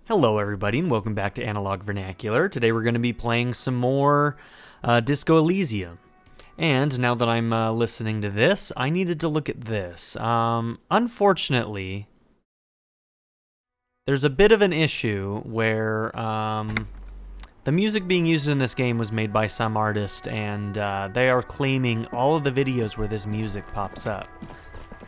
Hello everybody and welcome back to Analog Vernacular. Today we're going to be playing some more Disco Elysium. And now that I'm listening to this, I needed to look at this. Unfortunately, there's a bit of an issue where the music being used in this game was made by some artist, and they are claiming all of the videos where this music pops up.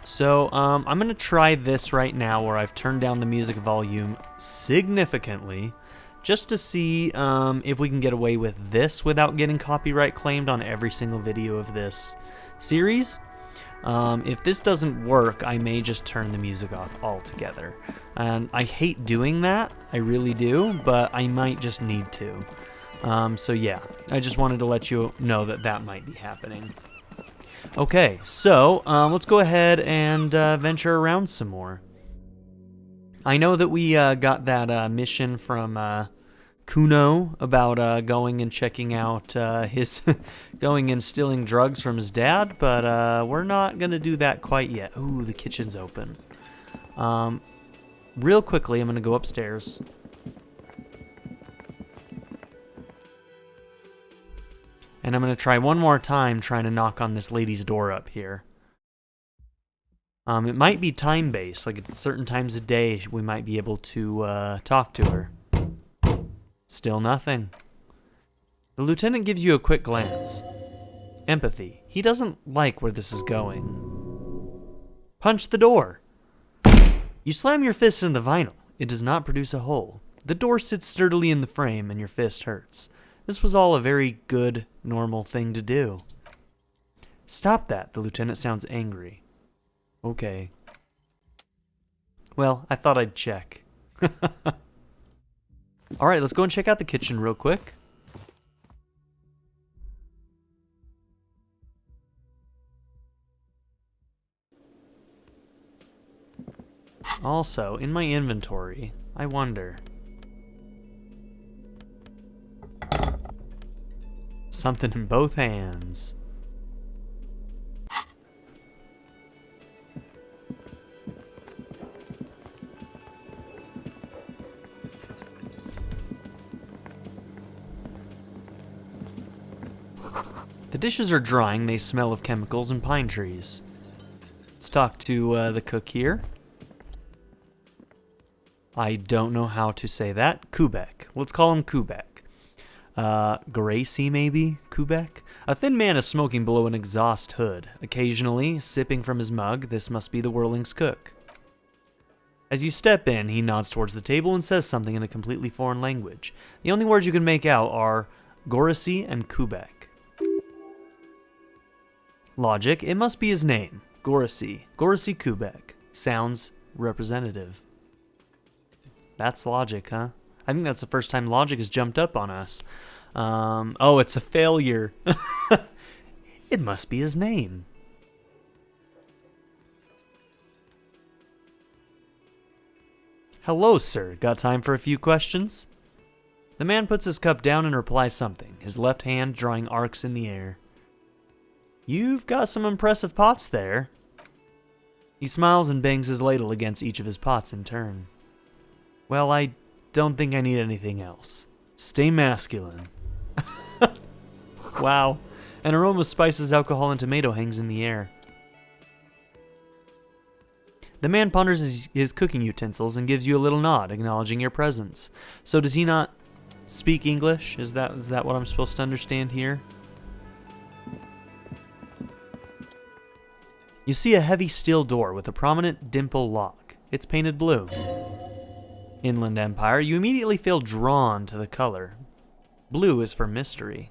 So, I'm going to try this right now where I've turned down the music volume significantly just to see if we can get away with this without getting copyright claimed on every single video of this series. If this doesn't work, I may just turn the music off altogether. And I hate doing that, I really do, but I might just need to. So yeah, I just wanted to let you know that that might be happening. Okay, so let's go ahead and venture around some more. I know that we got that mission from Kuno about going and checking out his going and stealing drugs from his dad, but we're not going to do that quite yet. Ooh, the kitchen's open. Real quickly, I'm going to go upstairs. And I'm going to try one more time trying to knock on this lady's door up here. It might be time-based, like at certain times of day we might be able to talk to her. Still nothing. The lieutenant gives you a quick glance. Empathy. He doesn't like where this is going. Punch the door. You slam your fist in the vinyl. It does not produce a hole. The door sits sturdily in the frame and your fist hurts. This was all a very good, normal thing to do. Stop that, the lieutenant sounds angry. Okay. Well, I thought I'd check. Alright, let's go and check out the kitchen real quick. Also, in my inventory, I wonder... Something in both hands. The dishes are drying, they smell of chemicals and pine trees. Let's talk to the cook here. I don't know how to say that. Kubek. Let's call him Kubek. Gracie, maybe? Kubek? A thin man is smoking below an exhaust hood. Occasionally, sipping from his mug, this must be the Whirling's cook. As you step in, he nods towards the table and says something in a completely foreign language. The only words you can make out are Goracy and Kubek. Logic, it must be his name. Goracy. Goracy Kubek. Sounds representative. That's logic, huh? I think that's the first time logic has jumped up on us. Oh, it's a failure. It must be his name. Hello, sir. Got time for a few questions? The man puts his cup down and replies something, his left hand drawing arcs in the air. You've got some impressive pots there. He smiles and bangs his ladle against each of his pots in turn. Well, I don't think I need anything else. Stay masculine. Wow. An aroma of spices, alcohol, and tomato hangs in the air. The man ponders his cooking utensils and gives you a little nod, acknowledging your presence. So does he not speak English? Is that what I'm supposed to understand here? You see a heavy steel door with a prominent dimple lock. It's painted blue. Inland Empire, you immediately feel drawn to the color. Blue is for mystery.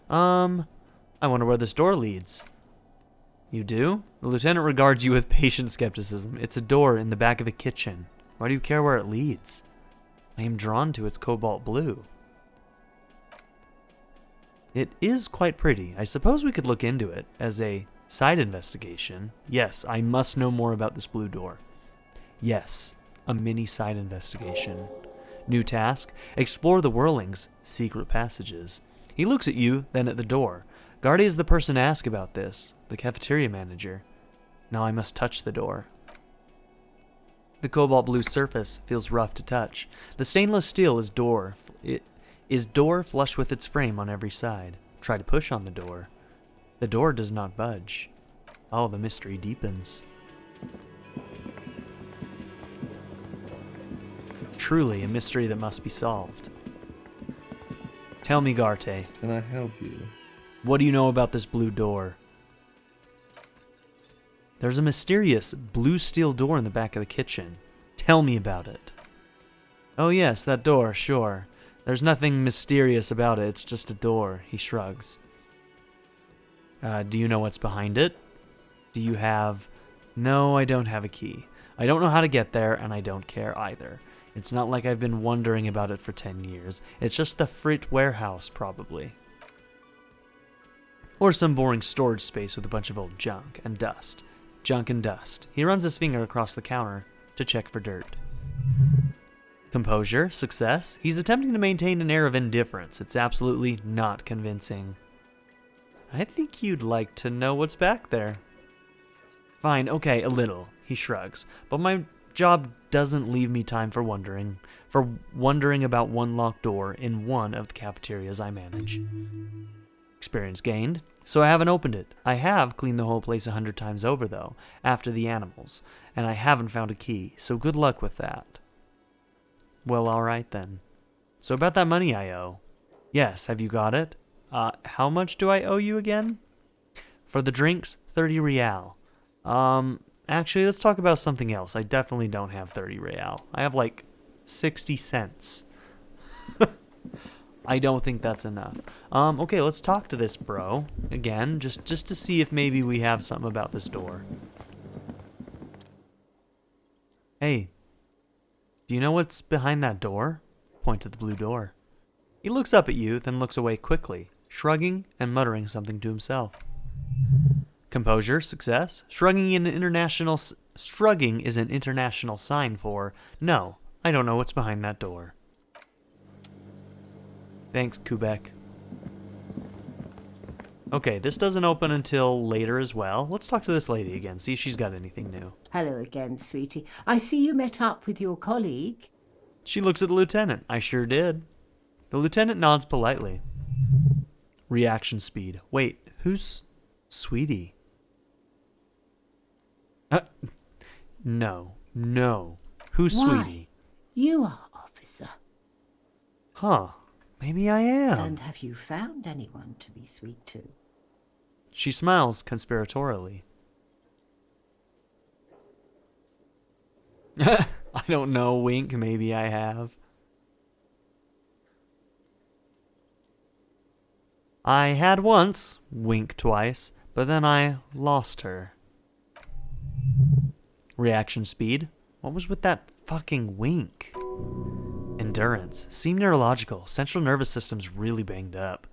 I wonder where this door leads. You do? The lieutenant regards you with patient skepticism. It's a door in the back of a kitchen. Why do you care where it leads? I am drawn to its cobalt blue. It is quite pretty. I suppose we could look into it as a side investigation. Yes, I must know more about this blue door. Yes. A mini side investigation. New task, explore the Whirling's secret passages. He looks at you, then at the door. Guardy is the person to ask about this, the cafeteria manager. Now I must touch the door. The cobalt blue surface feels rough to touch. The stainless steel is door flush with its frame on every side. Try to push on the door. The door does not budge. Oh, the mystery deepens. Truly a mystery that must be solved. Tell me, Garte. Can I help you? What do you know about this blue door? There's a mysterious blue steel door in the back of the kitchen. Tell me about it. Oh yes, that door, sure. There's nothing mysterious about it, it's just a door, he shrugs. Do you know what's behind it? Do you have... No, I don't have a key. I don't know how to get there, and I don't care either. It's not like I've been wondering about it for 10 years. It's just the freight warehouse, probably. Or some boring storage space with a bunch of old junk and dust. Junk and dust. He runs his finger across the counter to check for dirt. Composure, success. He's attempting to maintain an air of indifference. It's absolutely not convincing. I think you'd like to know what's back there. Fine, okay, a little, he shrugs. But my job doesn't leave me time for wondering about one locked door in one of the cafeterias I manage. Experience gained. So I haven't opened it. I have cleaned the whole place 100 times over, though, after the animals, and I haven't found a key, so good luck with that. Well, alright then. So about that money I owe. Yes, have you got it? How much do I owe you again? For the drinks, 30 real. Actually, let's talk about something else. I definitely don't have 30 real. I have like 60 cents. I don't think that's enough. Okay, let's talk to this bro again, just to see if maybe we have something about this door. Hey, do you know what's behind that door? Point to the blue door. He looks up at you, then looks away quickly, shrugging and muttering something to himself. Composure, success. Shrugging is an international sign for, no, I don't know what's behind that door. Thanks, Quebec. Okay, this doesn't open until later as well. Let's talk to this lady again, see if she's got anything new. Hello again, sweetie. I see you met up with your colleague. She looks at the lieutenant. I sure did. The lieutenant nods politely. Reaction speed. Wait, who's Sweetie? No. Who's Why? Sweetie? You are, officer. Huh. Maybe I am. And have you found anyone to be sweet to? She smiles conspiratorially. I don't know, wink, maybe I have. I had once, wink twice, but then I lost her. Reaction speed. What was with that fucking wink? Endurance. Seem neurological. Central nervous system's really banged up.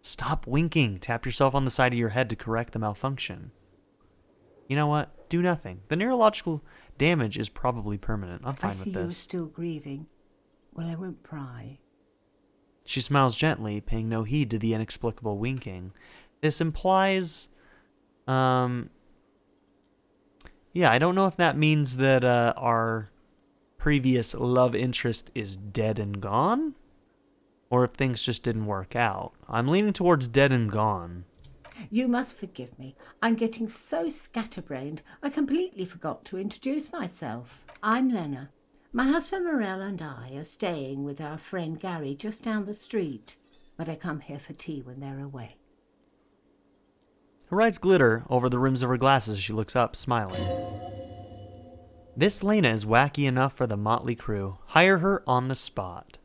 Stop winking. Tap yourself on the side of your head to correct the malfunction. You know what? Do nothing. The neurological damage is probably permanent. I'm fine with I see you're this. still grieving. Well, I won't pry. She smiles gently, paying no heed to the inexplicable winking. This implies... Yeah, I don't know if that means that our previous love interest is dead and gone, or if things just didn't work out. I'm leaning towards dead and gone. You must forgive me. I'm getting so scatterbrained, I completely forgot to introduce myself. I'm Lena. My husband Morel and I are staying with our friend Gary just down the street, but I come here for tea when they're away. Her eyes glitter over the rims of her glasses as she looks up, smiling. This Lena is wacky enough for the motley crew. Hire her on the spot.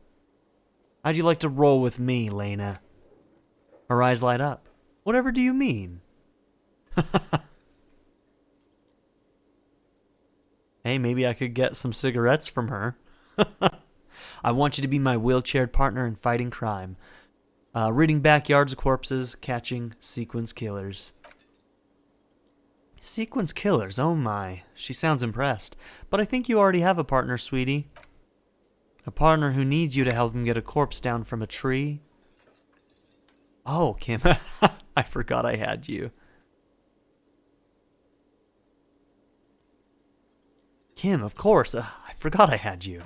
How'd you like to roll with me, Lena? Her eyes light up. Whatever do you mean? Hey, maybe I could get some cigarettes from her. I want you to be my wheelchaired partner in fighting crime. Ridding backyards of corpses, catching sequence killers. Sequence killers, oh my. She sounds impressed. But I think you already have a partner, sweetie. A partner who needs you to help him get a corpse down from a tree. Oh, Kim, I forgot I had you. Kim, of course. I forgot I had you.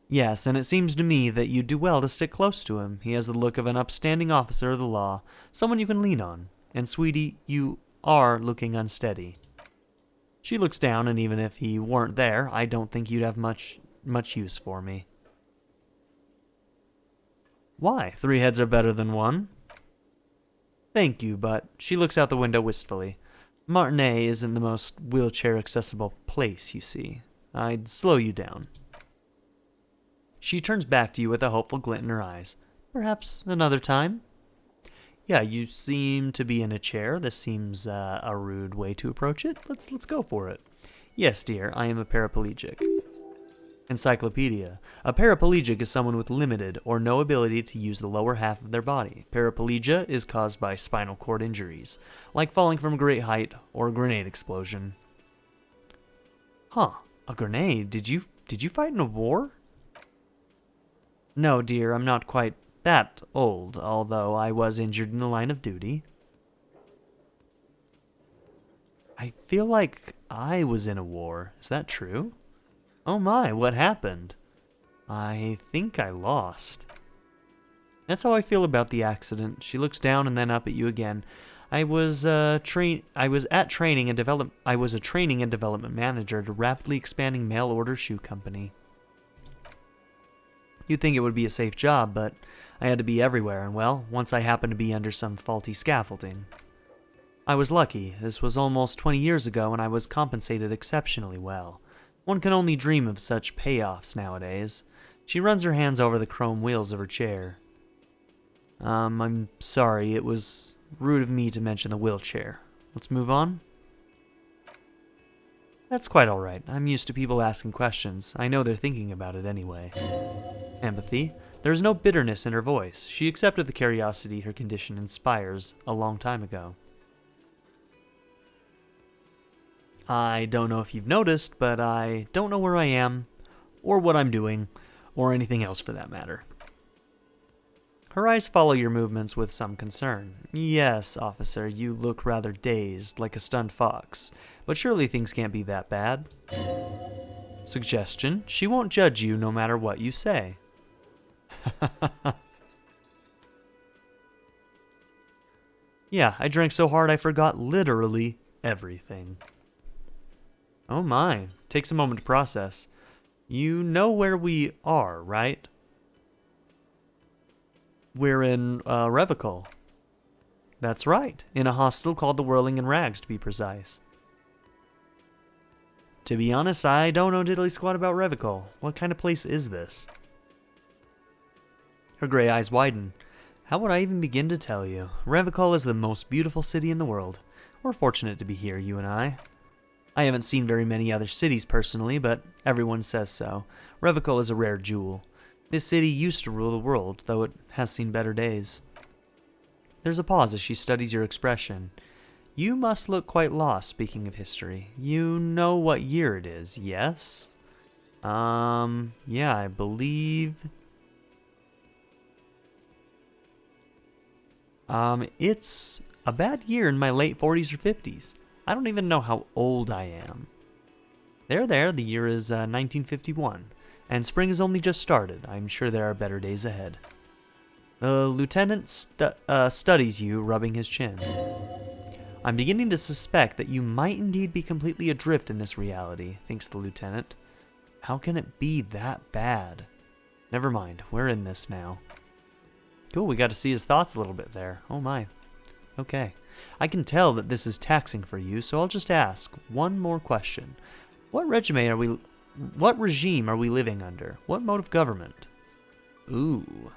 Yes, and it seems to me that you'd do well to stick close to him. He has the look of an upstanding officer of the law, someone you can lean on. And, sweetie, you are looking unsteady. She looks down, and even if he weren't there, I don't think you'd have much use for me. Why? 3 heads are better than 1. Thank you, but she looks out the window wistfully. Martinez isn't the most wheelchair-accessible place, you see. I'd slow you down. She turns back to you with a hopeful glint in her eyes. Perhaps another time? Yeah, you seem to be in a chair. This seems a rude way to approach it. Let's go for it. Yes, dear, I am a paraplegic. Encyclopedia. A paraplegic is someone with limited or no ability to use the lower half of their body. Paraplegia is caused by spinal cord injuries, like falling from a great height or a grenade explosion. Huh, a grenade? Did you fight in a war? No, dear, I'm not quite that old, although I was injured in the line of duty. I feel like I was in a war. Is that true? Oh my, what happened? I think I lost. That's how I feel about the accident. She looks down and then up at you again. I was a training and development manager at a rapidly expanding mail order shoe company. You'd think it would be a safe job, but I had to be everywhere, and well, once I happened to be under some faulty scaffolding. I was lucky. This was almost 20 years ago, and I was compensated exceptionally well. One can only dream of such payoffs nowadays. She runs her hands over the chrome wheels of her chair. I'm sorry, it was rude of me to mention the wheelchair. Let's move on. That's quite all right. I'm used to people asking questions. I know they're thinking about it anyway. Empathy. There's no bitterness in her voice. She accepted the curiosity her condition inspires a long time ago. I don't know if you've noticed, but I don't know where I am, or what I'm doing, or anything else for that matter. Her eyes follow your movements with some concern. Yes, officer, you look rather dazed, like a stunned fox, but surely things can't be that bad. Suggestion, she won't judge you no matter what you say. Yeah, I drank so hard I forgot literally everything. Oh my, takes a moment to process. You know where we are, right? We're in Revocol. That's right, in a hostel called the Whirling in Rags, to be precise. To be honest, I don't know diddly squat about Revocol. What kind of place is this? Her gray eyes widen. How would I even begin to tell you? Revocol is the most beautiful city in the world. We're fortunate to be here, you and I. I haven't seen very many other cities personally, but everyone says so. Revocol is a rare jewel. This city used to rule the world, though it has seen better days. There's a pause as she studies your expression. You must look quite lost, speaking of history. You know what year it is, yes? Yeah, I believe... It's a bad year in my late 40s or 50s. I don't even know how old I am. There, the year is 1951, and spring has only just started. I'm sure there are better days ahead. The lieutenant studies you, rubbing his chin. I'm beginning to suspect that you might indeed be completely adrift in this reality, thinks the lieutenant. How can it be that bad? Never mind, we're in this now. Cool, we got to see his thoughts a little bit there. Oh my. Okay. I can tell that this is taxing for you, so I'll just ask one more question. What regime are we living under? What mode of government? Ooh.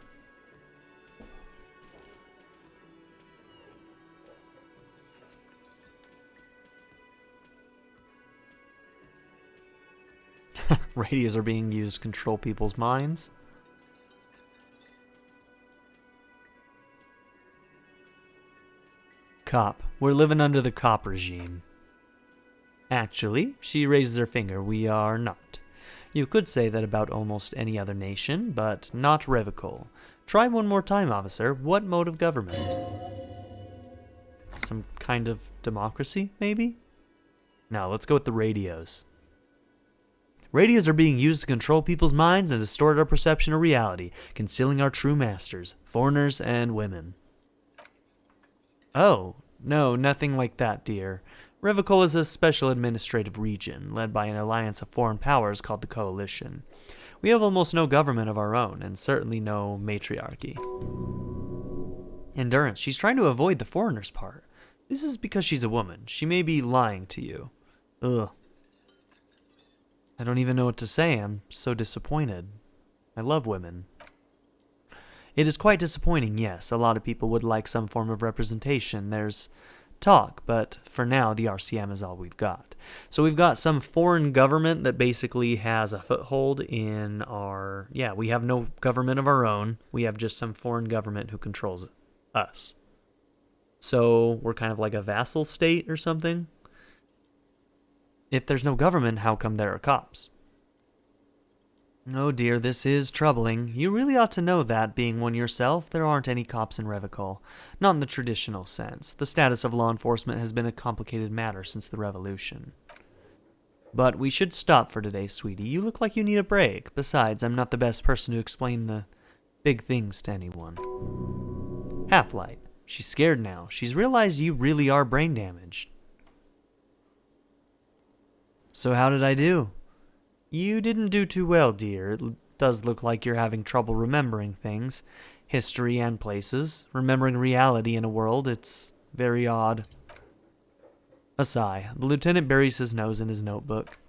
Radios are being used to control people's minds. Cop. We're living under the cop regime. Actually, she raises her finger, we are not. You could say that about almost any other nation, but not Revocol. Try one more time, officer. What mode of government? Some kind of democracy, maybe? No, let's go with the radios. Radios are being used to control people's minds and distort our perception of reality, concealing our true masters, foreigners and women. Oh, no, nothing like that, dear. Revocol is a special administrative region, led by an alliance of foreign powers called the Coalition. We have almost no government of our own, and certainly no matriarchy. Endurance, she's trying to avoid the foreigners part. This is because she's a woman. She may be lying to you. Ugh. I don't even know what to say. I'm so disappointed. I love women. It is quite disappointing, yes. A lot of people would like some form of representation. There's talk, but for now, the RCM is all we've got. So we've got some foreign government that basically has a foothold in our... Yeah, we have no government of our own. We have just some foreign government who controls us. So we're kind of like a vassal state or something. If there's no government, how come there are cops? Oh dear, this is troubling. You really ought to know that, being one yourself. There aren't any cops in Revocol. Not in the traditional sense. The status of law enforcement has been a complicated matter since the Revolution. But we should stop for today, sweetie. You look like you need a break. Besides, I'm not the best person to explain the big things to anyone. Half-Light. She's scared now. She's realized you really are brain damaged. So how did I do? You didn't do too well, dear. It does look like you're having trouble remembering things. History and places. Remembering reality in a world. It's very odd. A sigh. The lieutenant buries his nose in his notebook.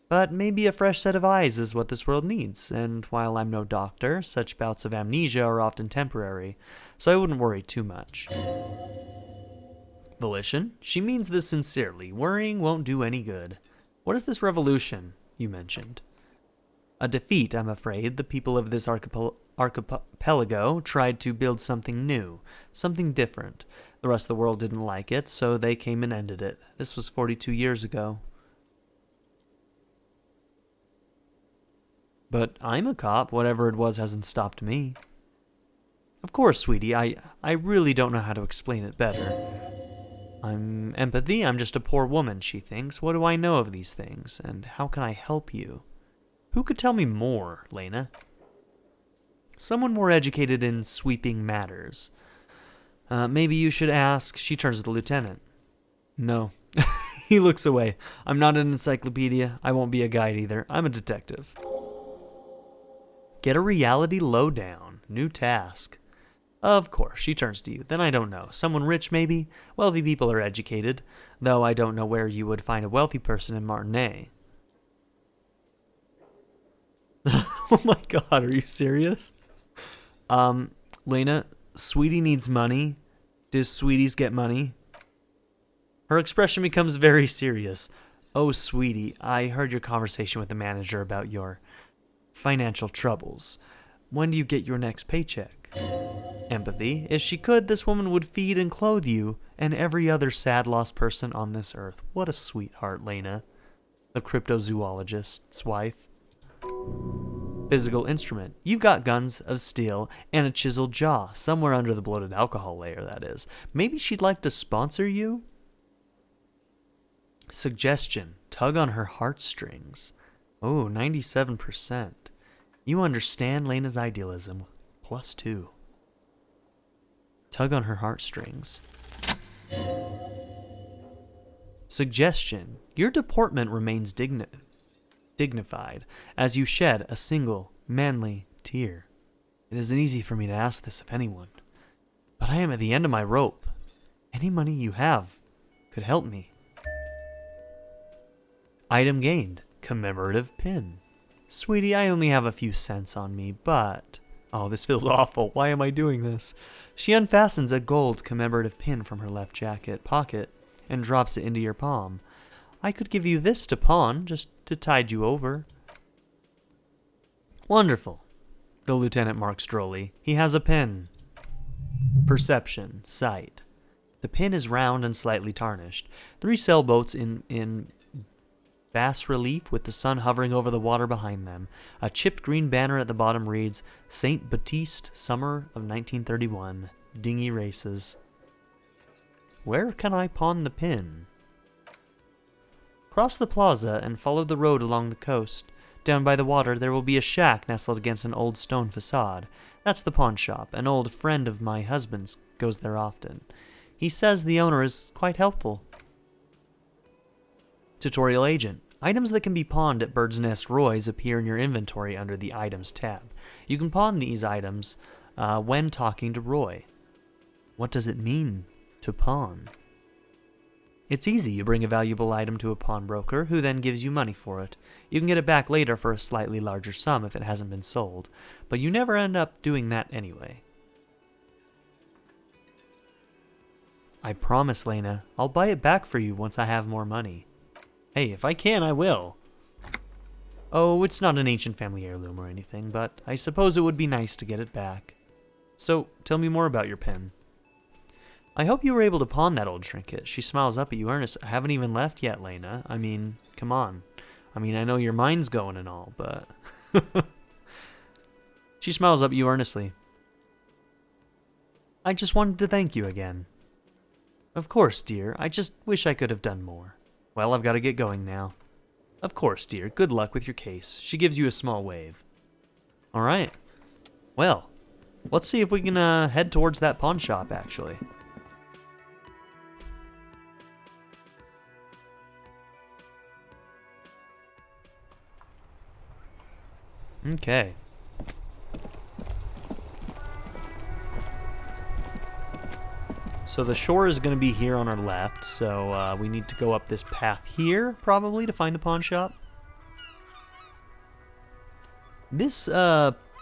But maybe a fresh set of eyes is what this world needs, and while I'm no doctor, such bouts of amnesia are often temporary, so I wouldn't worry too much. Volition? She means this sincerely. Worrying won't do any good. What is this revolution you mentioned? A defeat, I'm afraid. The people of this archipelago tried to build something new, something different. The rest of the world didn't like it, so they came and ended it. This was 42 years ago. But I'm a cop. Whatever it was hasn't stopped me. Of course, sweetie. I really don't know how to explain it better. I'm empathy. I'm just a poor woman, she thinks. What do I know of these things? And how can I help you? Who could tell me more, Lena? Someone more educated in sweeping matters. Maybe you should ask... She turns to the lieutenant. No. He looks away. I'm not an encyclopedia. I won't be a guide either. I'm a detective. Get a reality lowdown. New task. Of course, she turns to you. Then I don't know. Someone rich, maybe? Wealthy people are educated, though I don't know where you would find a wealthy person in Martinez. Oh my god, are you serious? Lena, Sweetie needs money. Do sweeties get money? Her expression becomes very serious. Oh, Sweetie, I heard your conversation with the manager about your financial troubles. When do you get your next paycheck? Empathy. If she could, this woman would feed and clothe you and every other sad lost person on this earth. What a sweetheart, Lena. The cryptozoologist's wife. Physical instrument. You've got guns of steel and a chiseled jaw, somewhere under the bloated alcohol layer, that is. Maybe she'd like to sponsor you? Suggestion. Tug on her heartstrings. Oh, 97%. You understand Lena's idealism. +2. Tug on her heartstrings. Suggestion. Your deportment remains dignified as you shed a single manly tear. It isn't easy for me to ask this of anyone, but I am at the end of my rope. Any money you have could help me. Item gained. Commemorative pin. Sweetie, I only have a few cents on me, but... Oh, this feels awful. Why am I doing this? She unfastens a gold commemorative pin from her left jacket pocket and drops it into your palm. I could give you this to pawn, just to tide you over. Wonderful. The lieutenant marks drolly. He has a pin. Perception. Sight. The pin is round and slightly tarnished. 3 sailboats in bas relief with the sun hovering over the water behind them. A chipped green banner at the bottom reads, St. Baptiste, Summer of 1931. Dinghy races. Where can I pawn the pin? Cross the plaza and follow the road along the coast. Down by the water, there will be a shack nestled against an old stone facade. That's the pawn shop. An old friend of my husband's goes there often. He says the owner is quite helpful. Tutorial Agent. Items that can be pawned at Bird's Nest Roy's appear in your inventory under the Items tab. You can pawn these items when talking to Roy. What does it mean to pawn? It's easy. You bring a valuable item to a pawnbroker, who then gives you money for it. You can get it back later for a slightly larger sum if it hasn't been sold, but you never end up doing that anyway. I promise, Lena, I'll buy it back for you once I have more money. Hey, if I can, I will. Oh, it's not an ancient family heirloom or anything, but I suppose it would be nice to get it back. So, tell me more about your pen. I hope you were able to pawn that old trinket. She smiles up at you earnestly. I haven't even left yet, Lena. I mean, come on. I mean, I know your mind's going and all, but... She smiles up at you earnestly. I just wanted to thank you again. Of course, dear. I just wish I could have done more. Well, I've got to get going now. Of course, dear. Good luck with your case. She gives you a small wave. All right. Well, let's see if we can head towards that pawn shop, actually. Okay. So the shore is going to be here on our left, so we need to go up this path here, probably, to find the pawn shop. This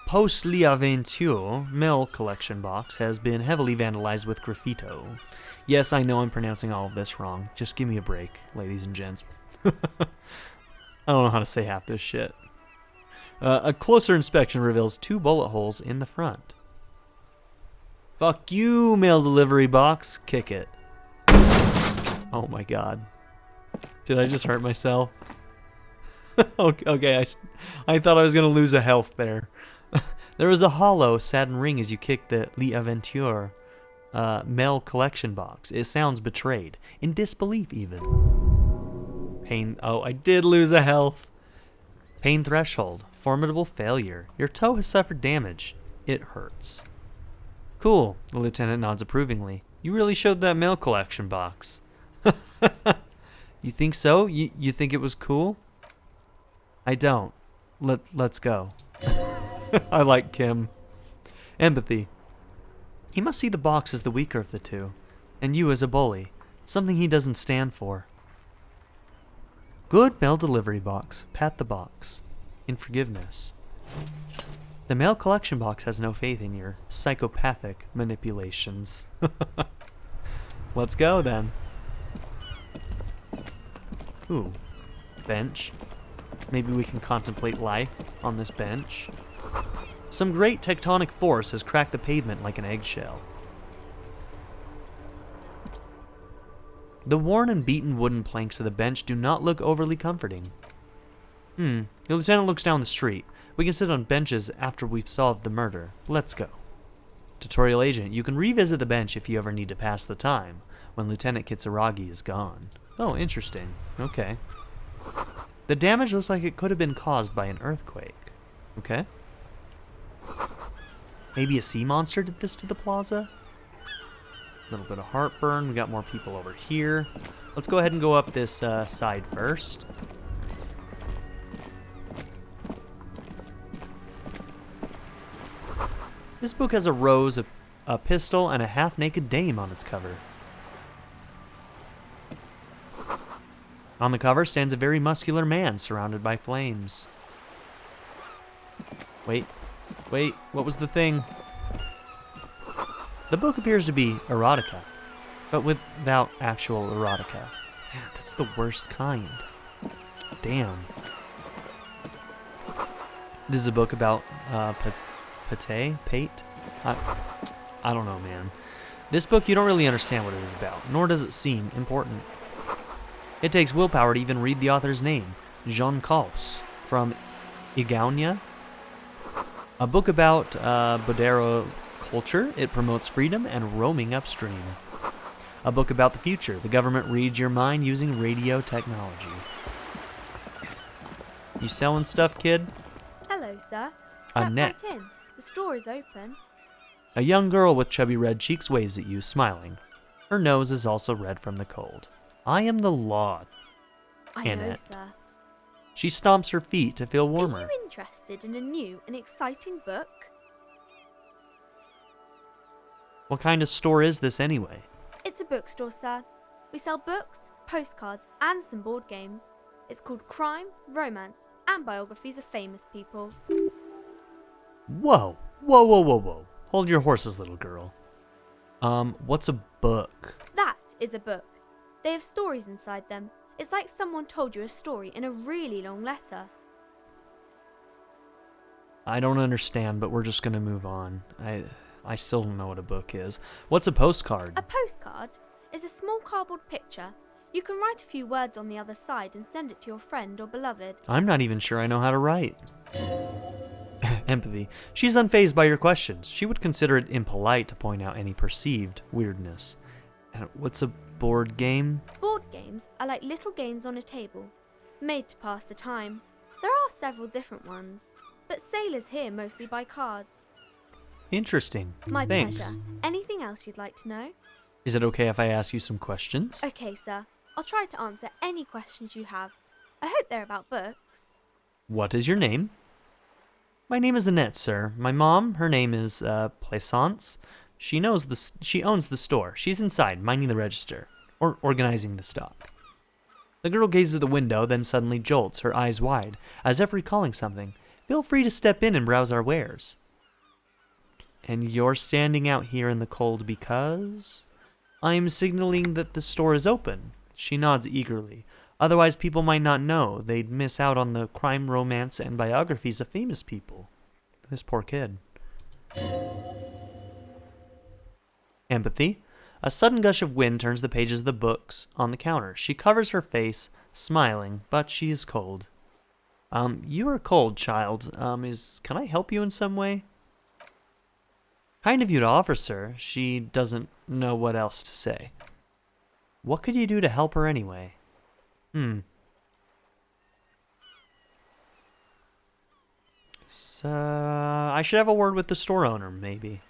Post L'Aventure mail collection box has been heavily vandalized with graffito. Yes, I know I'm pronouncing all of this wrong. Just give me a break, ladies and gents. I don't know how to say half this shit. A closer inspection reveals 2 bullet holes in the front. Fuck you, mail delivery box. Kick it. Oh my god. Did I just hurt myself? Okay, I thought I was going to lose a health there. There is a hollow, saddened ring as you kick the L'Aventure mail collection box. It sounds betrayed. In disbelief, even. Pain. Oh, I did lose a health. Pain threshold. Formidable failure. Your toe has suffered damage. It hurts. Cool. The lieutenant nods approvingly. You really showed that mail collection box. You think so? You think it was cool? I don't. Let's go. I like Kim. Empathy. He must see the box as the weaker of the two, and you as a bully, something he doesn't stand for. Good mail delivery box. Pat the box. In forgiveness. The mail collection box has no faith in your psychopathic manipulations. Let's go then. Ooh. Bench. Maybe we can contemplate life on this bench. Some great tectonic force has cracked the pavement like an eggshell. The worn and beaten wooden planks of the bench do not look overly comforting. The lieutenant looks down the street. We can sit on benches after we've solved the murder. Let's go. Tutorial Agent, you can revisit the bench if you ever need to pass the time, when Lieutenant Kitsuragi is gone. Oh, interesting. Okay. The damage looks like it could have been caused by an earthquake. Okay. Maybe a sea monster did this to the plaza? A little bit of heartburn. We got more people over here. Let's go ahead and go up this side first. This book has a rose, a pistol, and a half-naked dame on its cover. On the cover stands a very muscular man surrounded by flames. Wait, what was the thing? The book appears to be erotica, but without actual erotica. Man, that's the worst kind. Damn. This is a book about Pate? I don't know, man. This book, you don't really understand what it is about, nor does it seem important. It takes willpower to even read the author's name, Jean Caus, from Igaunia. A book about Bodero culture. It promotes freedom and roaming upstream. A book about the future. The government reads your mind using radio technology. You selling stuff, kid? Hello, sir. Step Annette. right in. The store is open. A young girl with chubby red cheeks waves at you, smiling. Her nose is also red from the cold. I am the law. I Annette. know, sir. She stomps her feet to feel Are warmer. you interested in a new and exciting book? What kind of store is this anyway? It's a bookstore, sir. We sell books, postcards, and some board games. It's called Crime, Romance, and Biographies of Famous People. Whoa, whoa, whoa, whoa, whoa. Hold your horses, little girl. What's a book? That is a book. They have stories inside them. It's like someone told you a story in a really long letter. I don't understand, but we're just gonna move on. I still don't know what a book is. What's a postcard? A postcard is a small cardboard picture. You can write a few words on the other side and send it to your friend or beloved. I'm not even sure I know how to write. Empathy. She's unfazed by your questions. She would consider it impolite to point out any perceived weirdness. What's a board game? Board games are like little games on a table, made to pass the time. There are several different ones, but sailors here mostly buy cards. Interesting. My Thanks. pleasure. Anything else you'd like to know? Is it okay if I ask you some questions? Okay, sir. I'll try to answer any questions you have. I hope they're about books. What is your name? My name is Annette, sir. My mom, her name is, Plaisance. She owns the store. She's inside, minding the register, or organizing the stock. The girl gazes at the window, then suddenly jolts, her eyes wide, as if recalling something. Feel free to step in and browse our wares. And you're standing out here in the cold because? I'm signaling that the store is open. She nods eagerly. Otherwise, people might not know. They'd miss out on the crime, romance, and biographies of famous people. This poor kid. Empathy. A sudden gush of wind turns the pages of the books on the counter. She covers her face, smiling, but she is cold. You are cold, child. Can I help you in some way? Kind of you to offer, sir. She doesn't know what else to say. What could you do to help her anyway? So, I should have a word with the store owner, maybe.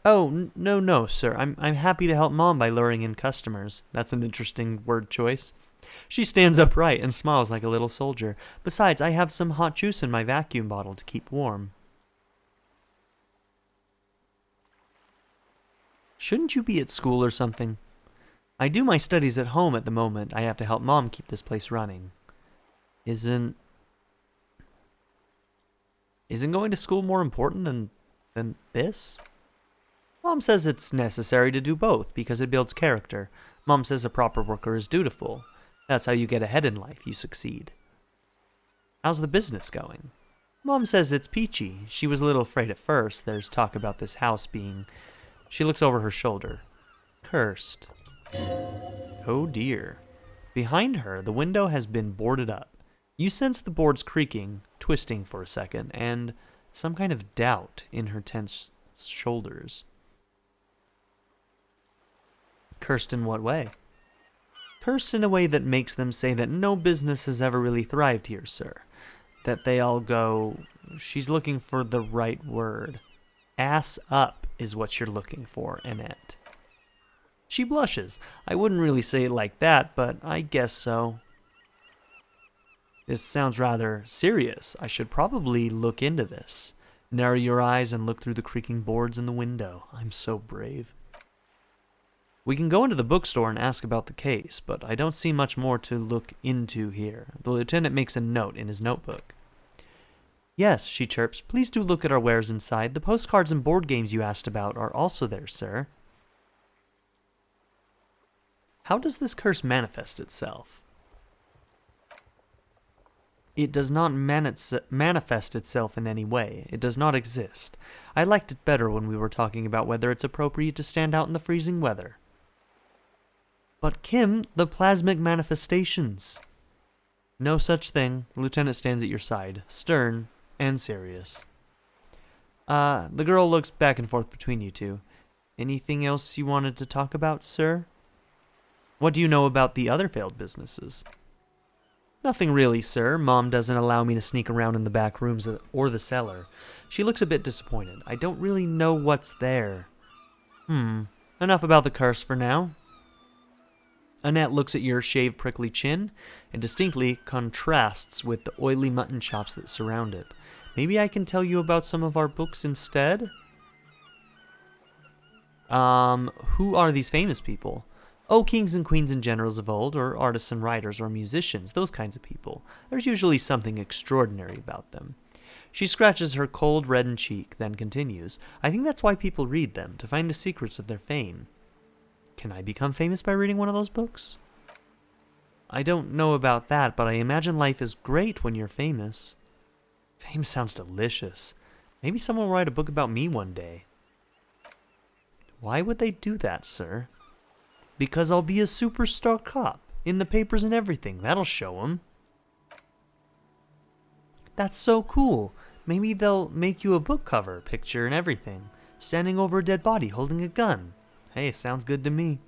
Oh, no, sir. I'm happy to help Mom by luring in customers. That's an interesting word choice. She stands upright and smiles like a little soldier. Besides, I have some hot juice in my vacuum bottle to keep warm. Shouldn't you be at school or something? I do my studies at home at the moment. I have to help Mom keep this place running. Isn't going to school more important than this? Mom says it's necessary to do both because it builds character. Mom says a proper worker is dutiful. That's how you get ahead in life, you succeed. How's the business going? Mom says it's peachy. She was a little afraid at first. There's talk about this house being... She looks over her shoulder. Cursed. Oh dear. Behind her, the window has been boarded up. You sense the boards creaking, twisting for a second, and some kind of doubt in her tense shoulders. Cursed in what way? Cursed in a way that makes them say that no business has ever really thrived here, sir. That they all go... She's looking for the right word. Ass up is what you're looking for, Annette. She blushes. I wouldn't really say it like that, but I guess so. This sounds rather serious. I should probably look into this. Narrow your eyes and look through the creaking boards in the window. I'm so brave. We can go into the bookstore and ask about the case, but I don't see much more to look into here. The lieutenant makes a note in his notebook. Yes, she chirps. Please do look at our wares inside. The postcards and board games you asked about are also there, sir. How does this curse manifest itself? It does not manifest itself in any way. It does not exist. I liked it better when we were talking about whether it's appropriate to stand out in the freezing weather. But Kim, the plasmic manifestations. No such thing. The lieutenant stands at your side, stern and serious. The girl looks back and forth between you two. Anything else you wanted to talk about, sir? What do you know about the other failed businesses? Nothing really, sir. Mom doesn't allow me to sneak around in the back rooms or the cellar. She looks a bit disappointed. I don't really know what's there. Enough about the curse for now. Annette looks at your shaved, prickly chin and distinctly contrasts with the oily mutton chops that surround it. Maybe I can tell you about some of our books instead? Who are these famous people? Oh, kings and queens and generals of old, or artists and writers, or musicians, those kinds of people. There's usually something extraordinary about them. She scratches her cold, reddened cheek, then continues. I think that's why people read them, to find the secrets of their fame. Can I become famous by reading one of those books? I don't know about that, but I imagine life is great when you're famous. Fame sounds delicious. Maybe someone will write a book about me one day. Why would they do that, sir? Because I'll be a superstar cop, in the papers and everything. That'll show 'em. That's so cool. Maybe they'll make you a book cover, picture and everything. Standing over a dead body, holding a gun. Hey, sounds good to me.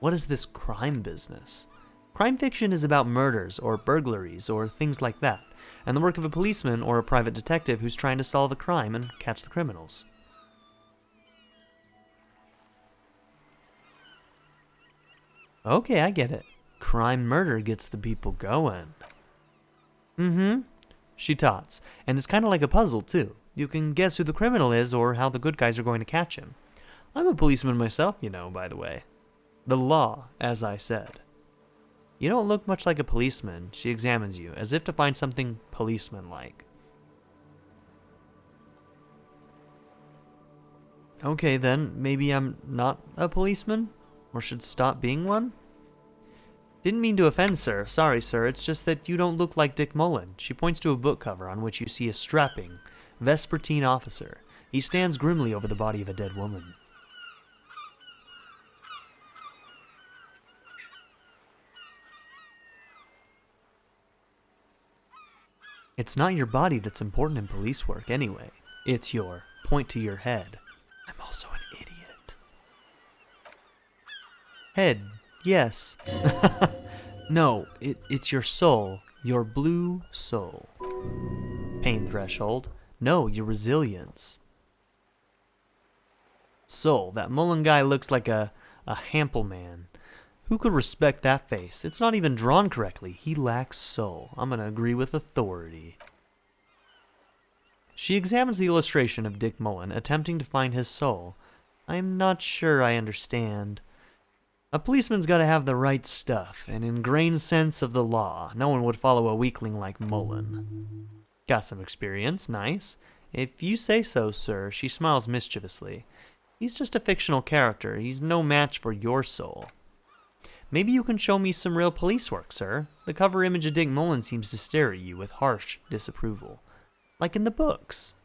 What is this crime business? Crime fiction is about murders, or burglaries, or things like that, and the work of a policeman or a private detective who's trying to solve a crime and catch the criminals. Okay, I get it. Crime murder gets the people going. She tots, and it's kind of like a puzzle, too. You can guess who the criminal is or how the good guys are going to catch him. I'm a policeman myself, you know, by the way. The law, as I said. You don't look much like a policeman. She examines you, as if to find something policeman-like. Okay, then, maybe I'm not a policeman? Or should stop being one? Didn't mean to offend, sir. Sorry, sir. It's just that you don't look like Dick Mullen. She points to a book cover on which you see a strapping, vespertine officer. He stands grimly over the body of a dead woman. It's not your body that's important in police work, anyway. It's your point to your head. I'm also an idiot. Head, yes. No, it's your soul. Your blue soul. Pain threshold. No, your resilience. Soul. That Mullen guy looks like a Hample man. Who could respect that face? It's not even drawn correctly. He lacks soul. I'm going to agree with authority. She examines the illustration of Dick Mullen, attempting to find his soul. I'm not sure I understand. A policeman's got to have the right stuff, an ingrained sense of the law. No one would follow a weakling like Mullen. Got some experience, nice. If you say so, sir. She smiles mischievously. He's just a fictional character. He's no match for your soul. Maybe you can show me some real police work, sir. The cover image of Dick Mullen seems to stare at you with harsh disapproval. Like in the books.